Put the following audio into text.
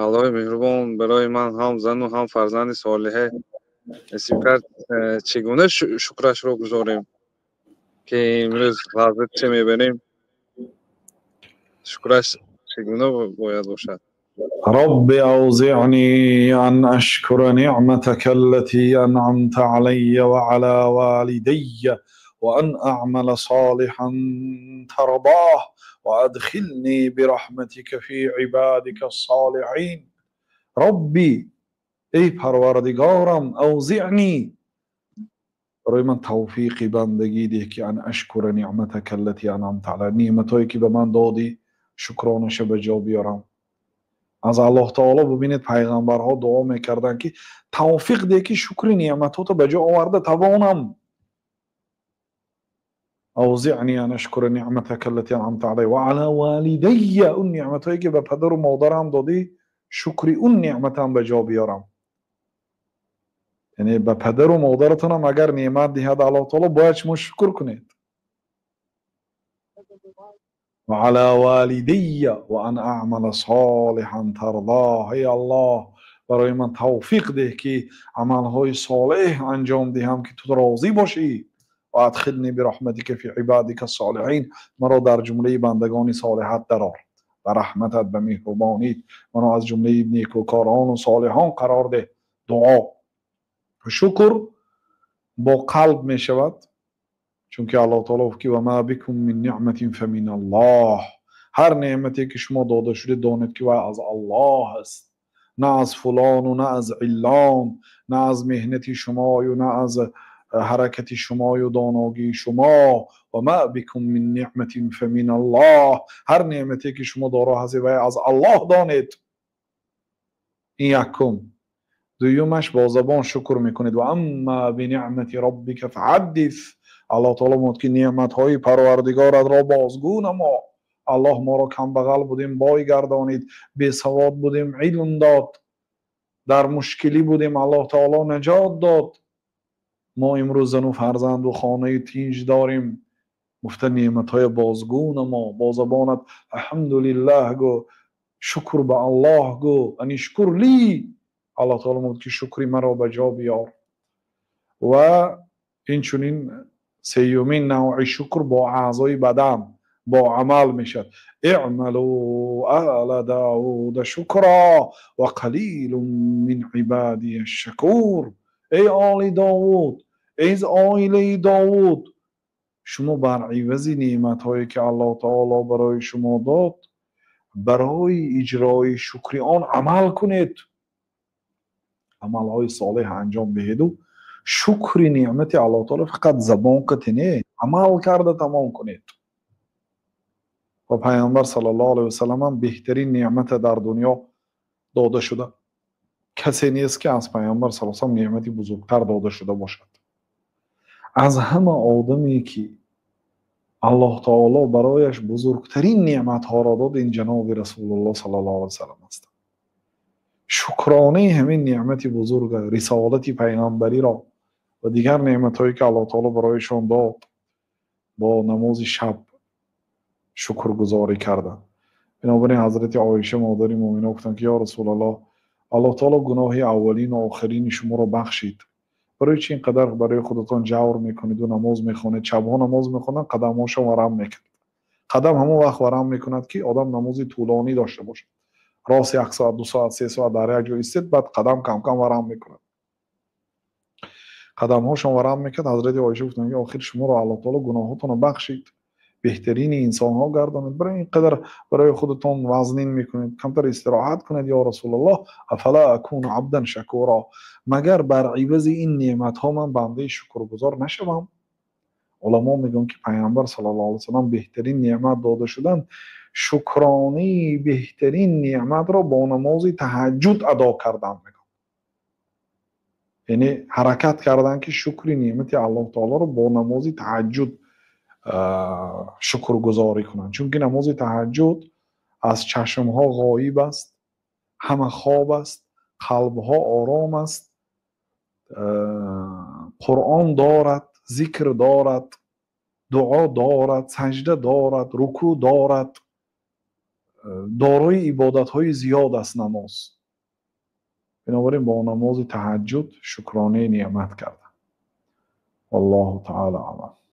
аллоҳи меҳрубон барои ман ҳам зану ҳам фарзанди солиҳа насиб кард. Чӣ гуна шукрашро гузорем, ки имрӯз лаззатшо мебарем? шукраш чӣ гуна бояд бошад? رب أوزعني أن أشكر نعمتك التي أنعمت علي وعلى والدي وأن أعمل صالحا ترضاه وأدخلني برحمتك في عبادك الصالحين. ربي ای پروردگارم اوزعنی برای من توفیق بندگی ده که ان اشکر نعمتک التي انعمت علی، نعمتایی که به من دادی شکرانش به جا بیارم. از الله تعالی ببینید پیغمبرها دعا میکردن که توفیق ده که شکر نعمتات به جا آورده توانم. اوزعنی ان اشکر نعمتک التي انعمت علی و علی والدی، اون نعمتایی که به پدر و مادرم دادی شکر اون نعمتم به جا بیارم. یعنی به پدر و مادرتون هم اگر نعمت دهد الله تعالی باید شما شکر کنید. و علی والدی و ان اعمل صالحا ترضاه، ای الله برای من توفیق ده که عملهای صالح انجام دهم که تو راضی باشی. و ادخلنی برحمتک فی عبادک الصالحین، مرا در جمله بندگان صالحت درآر، و رحمتت به مهربانیت مرا از جمله نیکوکاران و صالحان قرار ده. دعا شکر با قلب می شود، چون که الله تعالی گفت و ما بکم من نعمت فمن الله، هر نعمتی که شما داده شده دانید که از الله است، نه از فلان و نه از علان، نه از مهنت شما و نه از حرکت شما و داناگی شما. و ما بکم من نعمت فمن الله، هر نعمتی که شما داره هستی و از الله دانید. این یکم. دویمش با زبان شکر میکنید و اما بنعمت ربک فحدث، الله تعالی میگه که نعمت های پروردگارت را بازگو نما. الله ما را کم بغل بودیم بای گردانید، بی سواد بودیم علم داد، در مشکلی بودیم الله تعالی نجات داد. ما امروز زن و فرزند و خانه تینج داریم، گفته نعمت های بازگو نما. با زبانت الحمدلله گو، شکر به الله گو، ان اشکر لی، الله تعالی میگه که شکری مرا به جا بیار. و این چنین سیومین نوع شکر با اعضای بدن با عمل میشد. اعملوا آل داود شکرا و قلیل من عبادی الشکور، ای آل داود، ای آیله داود، شما بر عوض نعمت هایی که الله تعالی برای شما داد برای اجرای شکر آن عمل کنید، عمل های صالح انجام دهید و شکر نعمت الله تعالی فقط زبان کتنه عمل کرده تمام کنید. و پیامبر صلی الله علیه و سلم هم بهترین نعمت در دنیا داده شده. کسی نیست که از پیامبر صلی الله علیه و سلم نعمتی بزرگتر داده شده باشد. از همه آدمی که الله تعالی برایش بزرگترین نعمت ها را داد این جناب رسول الله صلی الله علیه و سلم است. شکرانه همین نعمت بزرگ رسالت پیغمبری را و دیگر نعمت هایی که الله تعالی برایشان داد با نماز شب شکرگزاری کردند. بنابراین حضرت عایشه مادر مومنه گفتند که یا رسول الله، الله تعالی گناه اولین و آخرین شما را بخشید، برای چی اینقدر برای خودتان جور میکنید و نماز میخوانید؟ شبها نماز میخوانند قدمهاشو ورم میکند. قدم همون وقت ورم میکند که آدم نمازی طولانی داشته باشد، راست 1 ساعت 2 ساعت 3 ساعت در یک جا ایستید، بعد قدم کم کم ورم میکند. قدمهاشون ورم میکرد. حضرت عایشه گفتند که آخر شما را الله تعالی گناهاتون رو بخشید، بهترین انسان ها گردانید، برای اینقدر برای خودتون وزنین میکنید؟ کمتر استراحت کنید یا رسول الله، افلا اکون عبدا شکورا، مگر بر عوض این نعمت ها من بنده شکرگزار نشوم؟ علما میگن که پیامبر صلی الله علیه و سلم بهترین نعمت داده شدن، شکرانه بهترین نعمت را با نماز تهجد ادا کردن. یعنی حرکت کردن که شکر نعمت الله تعالی رو با نماز تهجد شکرگزاری کنند. چون که نماز تهجد از چشم ها غایب است، همه خواب است، قلب ها آرام است، قرآن دارد، ذکر دارد، دعا دارد، سجده دارد، رکوع دارد، دارای عبادت‌های زیاد است نماز. بنابراین با نماز تهجد شکرانه نعمت کردن. والله تعالی اعلم.